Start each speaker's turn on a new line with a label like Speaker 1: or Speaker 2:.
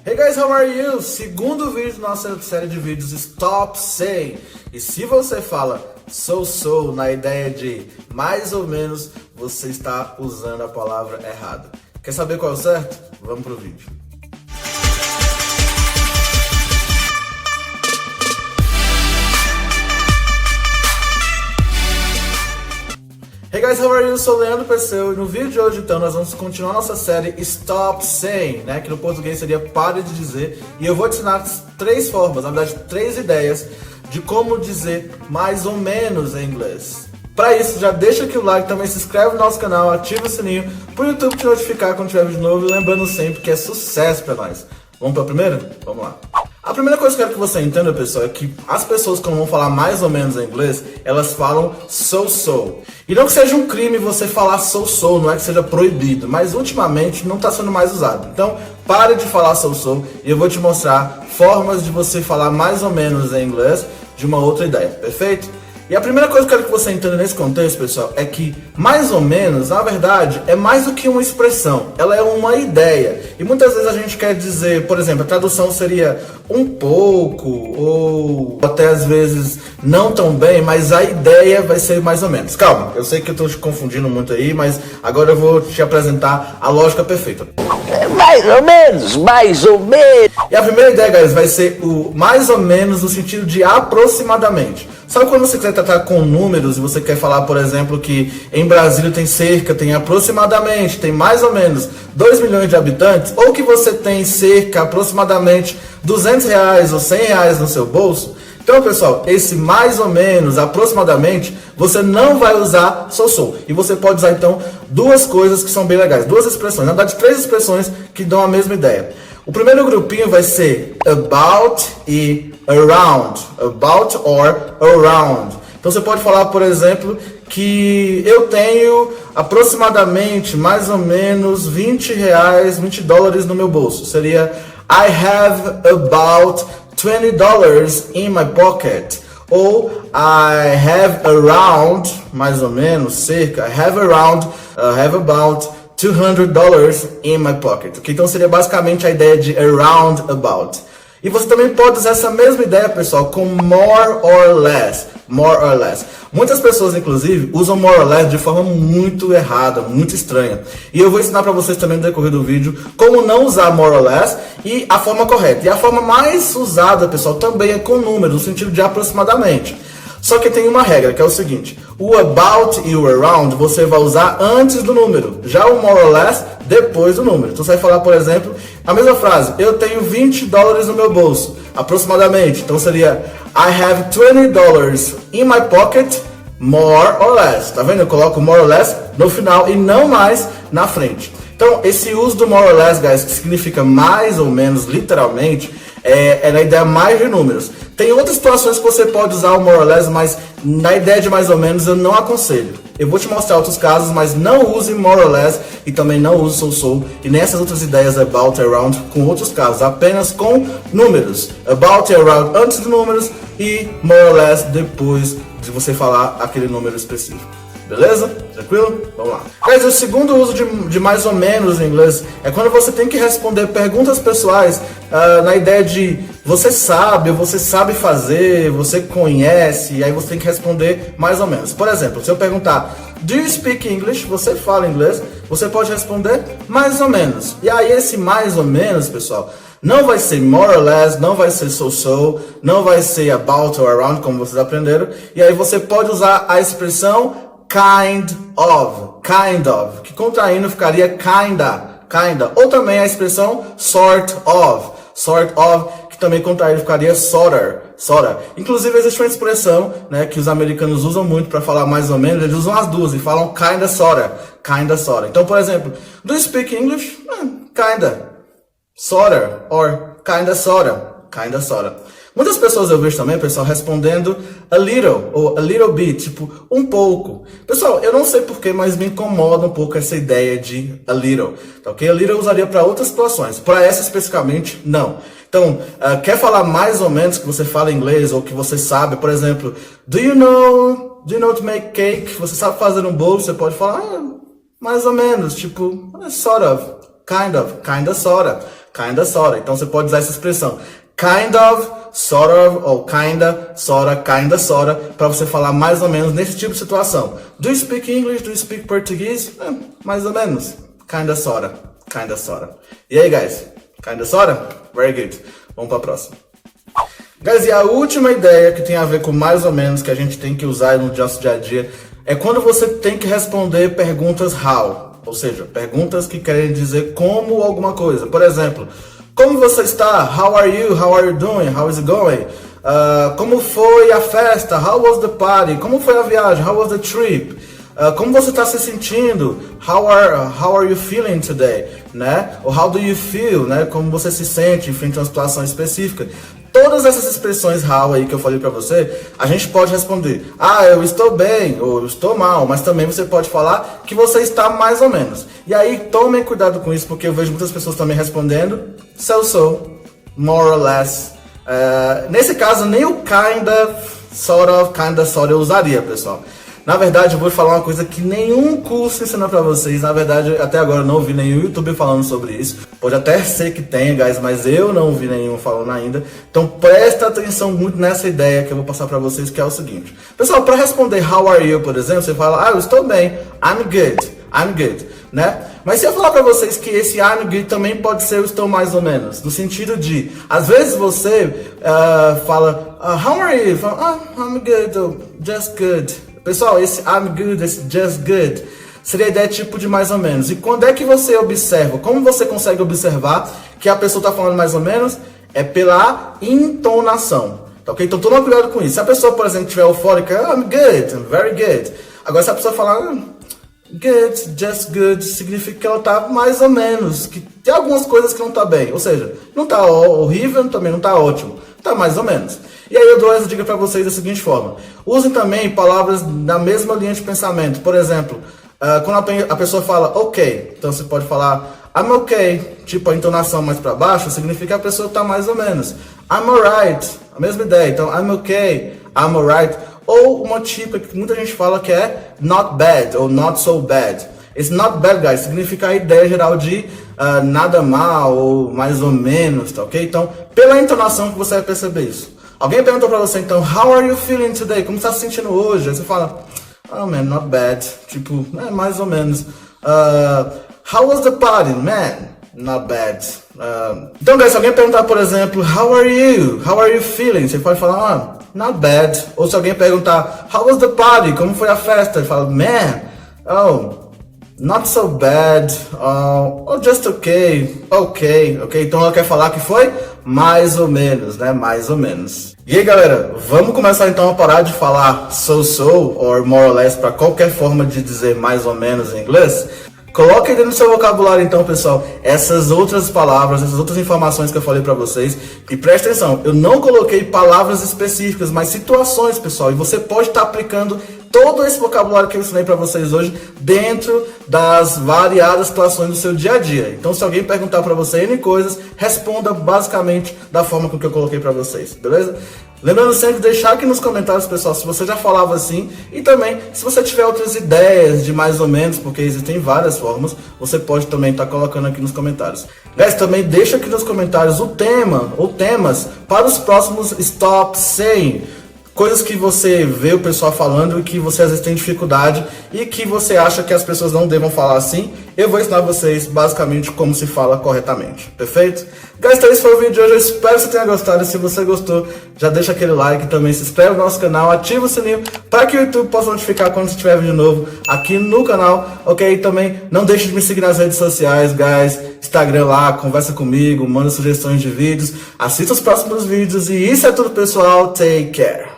Speaker 1: Hey guys, how are you? Segundo vídeo da nossa série de vídeos Stop Saying. E se você fala so na ideia de mais ou menos, você está usando a palavra errada. Quer saber qual é o certo? Vamos pro vídeo. Hey guys, how are you? Eu sou o Leandro Perseu e no vídeo de hoje então nós vamos continuar nossa série Stop Saying, né? Que no português seria pare de dizer. E eu vou te ensinar três formas, na verdade três ideias de como dizer mais ou menos em inglês. Para isso, já deixa aqui o like, também se inscreve no nosso canal, ativa o sininho para o YouTube te notificar quando tiver vídeo novo e lembrando sempre que é sucesso para nós. Vamos para a primeira? Vamos lá. A primeira coisa que eu quero que você entenda, pessoal, é que as pessoas, quando vão falar mais ou menos em inglês, elas falam so. E não que seja um crime você falar so, não é que seja proibido, mas ultimamente não está sendo mais usado. Então, pare de falar so e eu vou te mostrar formas de você falar mais ou menos em inglês de uma outra ideia, perfeito? E a primeira coisa que eu quero que você entenda nesse contexto, pessoal, é que mais ou menos, na verdade, é mais do que uma expressão, ela é uma ideia. E muitas vezes a gente quer dizer, por exemplo, a tradução seria um pouco, ou até às vezes não tão bem, mas a ideia vai ser mais ou menos. Calma, eu sei que eu estou te confundindo muito aí, mas agora eu vou te apresentar a lógica perfeita.
Speaker 2: Mais ou menos.
Speaker 1: E a primeira ideia, guys, vai ser o mais ou menos no sentido de aproximadamente. Sabe quando você quer tratar com números e você quer falar, por exemplo, que em Brasília tem aproximadamente, tem mais ou menos 2 milhões de habitantes, ou que você tem aproximadamente R$200 ou R$100 no seu bolso? Então, pessoal, esse mais ou menos, aproximadamente, você não vai usar so. E você pode usar, então, duas coisas que são bem legais. Duas expressões, na verdade, três expressões que dão a mesma ideia. O primeiro grupinho vai ser about e around. About or around. Então, você pode falar, por exemplo, que eu tenho aproximadamente, mais ou menos, $20 no meu bolso. Seria I have about $20 in my pocket. Ou I have around, mais ou menos, I have about $200 in my pocket. Okay? Então seria basicamente a ideia de around about. E você também pode usar essa mesma ideia, pessoal, com more or less. Muitas pessoas, inclusive, usam more or less de forma muito errada, muito estranha. E eu vou ensinar para vocês também no decorrer do vídeo como não usar more or less e a forma correta. E a forma mais usada, pessoal, também é com números, no sentido de aproximadamente. Só que tem uma regra, que é o seguinte: o about e o around você vai usar antes do número, já o more or less depois do número. Então você vai falar, por exemplo, a mesma frase: eu tenho $20 no meu bolso, aproximadamente. Então seria I have $20 in my pocket, more or less. Tá vendo? Eu coloco more or less no final e não mais na frente. Então esse uso do more or less, guys, que significa mais ou menos, literalmente, é na ideia mais de números. Tem outras situações que você pode usar o more or less, mas na ideia de mais ou menos eu não aconselho. Eu vou te mostrar outros casos, mas não use more or less e também não use so. E nessas outras ideias about e around com outros casos, apenas com números. About e around antes de números e more or less depois de você falar aquele número específico. Beleza? Tranquilo? Vamos lá. Mas o segundo uso de mais ou menos em inglês é quando você tem que responder perguntas pessoais na ideia de você sabe fazer, você conhece, e aí você tem que responder mais ou menos. Por exemplo, se eu perguntar Do you speak English? Você fala inglês? Você pode responder mais ou menos. E aí esse mais ou menos, pessoal, não vai ser more or less, não vai ser so, não vai ser about or around, como vocês aprenderam. E aí você pode usar a expressão kind of, que contraindo ficaria kinda. Ou também a expressão sort of, que também contraindo ficaria sorta. Inclusive existe uma expressão, né, que os americanos usam muito para falar mais ou menos, eles usam as duas e falam kinda sorta. Então, por exemplo, do you speak English? Kinda, sorta, or kinda sorta. Muitas pessoas eu vejo também, pessoal, respondendo a little ou a little bit, tipo, um pouco. Pessoal, eu não sei porquê, mas me incomoda um pouco essa ideia de a little, tá ok? A little eu usaria para outras situações, para essa especificamente, não. Então, quer falar mais ou menos que você fala inglês ou que você sabe, por exemplo, do you know to make cake? Você sabe fazer um bolo? Você pode falar mais ou menos, tipo, sort of, kinda, sorta. kinda, sorta. Então você pode usar essa expressão kind of, sort of, ou kinda, sorta, para você falar mais ou menos nesse tipo de situação. Do you speak English? Do you speak Português? Mais ou menos. Kinda, sorta. E aí, guys? Kinda, sorta? Very good. Vamos para a próxima. Guys, e a última ideia que tem a ver com mais ou menos, que a gente tem que usar no nosso dia a dia, é quando você tem que responder perguntas how, ou seja, perguntas que querem dizer como alguma coisa. Por exemplo, como você está? How are you? How are you doing? How is it going? Como foi a festa? How was the party? Como foi a viagem? How was the trip? Como você está se sentindo? How are you feeling today? Né? Ou how do you feel? Né? Como você se sente em frente a uma situação específica. Todas essas expressões how aí que eu falei pra você, a gente pode responder, eu estou bem, ou eu estou mal, mas também você pode falar que você está mais ou menos. E aí, tomem cuidado com isso, porque eu vejo muitas pessoas também respondendo so, more or less. Nesse caso, nem o kinda, sort of eu usaria, pessoal. Na verdade, eu vou falar uma coisa que nenhum curso ensina pra vocês. Na verdade, até agora eu não vi nenhum youtuber falando sobre isso. Pode até ser que tenha, guys, mas eu não vi nenhum falando ainda. Então presta atenção muito nessa ideia que eu vou passar pra vocês, que é o seguinte. Pessoal, pra responder how are you, por exemplo, você fala, eu estou bem, I'm good, né? Mas se eu falar pra vocês que esse I'm good também pode ser eu estou mais ou menos, no sentido de, às vezes você fala, how are you? Fala, I'm good, just good. Pessoal, esse I'm good, esse just good, seria a ideia tipo de mais ou menos. E quando é que você observa? Como você consegue observar que a pessoa está falando mais ou menos? É pela entonação. Tá, ok? Então toma cuidado com isso. Se a pessoa, por exemplo, estiver eufórica, I'm good, very good. Agora se a pessoa falar good, just good, significa que ela está mais ou menos. Que tem algumas coisas que não tá bem. Ou seja, não está horrível, também não está ótimo. Está mais ou menos. E aí eu dou essa dica para vocês da seguinte forma. Usem também palavras na mesma linha de pensamento. Por exemplo, quando a pessoa fala ok, então você pode falar I'm okay, tipo a entonação mais para baixo, significa que a pessoa está mais ou menos. I'm alright, a mesma ideia. Então I'm okay, I'm alright. Ou uma típica que muita gente fala que é not bad ou not so bad. Esse not bad, guys, significa a ideia geral de nada mal ou mais ou menos, tá ok? Então, pela entonação que você vai perceber isso. Alguém perguntou pra você, então, how are you feeling today? Como você tá se sentindo hoje? Aí você fala, oh man, not bad. Tipo, mais ou menos. How was the party? Man, not bad. Então, guys, se alguém perguntar, por exemplo, how are you? How are you feeling? Você pode falar, not bad. Ou se alguém perguntar, how was the party? Como foi a festa? Ele fala, man, not so bad. Just okay. Ok. Então ela quer falar que foi mais ou menos, né? Mais ou menos. E aí, galera, vamos começar então a parar de falar so, or more or less para qualquer forma de dizer mais ou menos em inglês. Coloque aí no seu vocabulário então, pessoal, essas outras palavras, essas outras informações que eu falei pra vocês. E presta atenção, eu não coloquei palavras específicas, mas situações, pessoal. E você pode estar aplicando todo esse vocabulário que eu ensinei pra vocês hoje dentro das variadas situações do seu dia a dia. Então, se alguém perguntar pra você N coisas, responda basicamente da forma que eu coloquei pra vocês, beleza? Lembrando sempre de deixar aqui nos comentários, pessoal, se você já falava assim. E também, se você tiver outras ideias de mais ou menos, porque existem várias formas, você pode também estar colocando aqui nos comentários. Guys, também deixa aqui nos comentários o tema ou temas para os próximos Stop Saying. Coisas que você vê o pessoal falando e que você às vezes tem dificuldade e que você acha que as pessoas não devam falar assim. Eu vou ensinar vocês basicamente como se fala corretamente, perfeito? Guys, então esse foi o vídeo de hoje, eu espero que você tenha gostado. Se você gostou, já deixa aquele like, também se inscreve no nosso canal, ativa o sininho para que o YouTube possa notificar quando tiver vídeo novo aqui no canal, ok? Também não deixe de me seguir nas redes sociais, guys, Instagram lá, conversa comigo, manda sugestões de vídeos, assista os próximos vídeos e isso é tudo, pessoal, take care!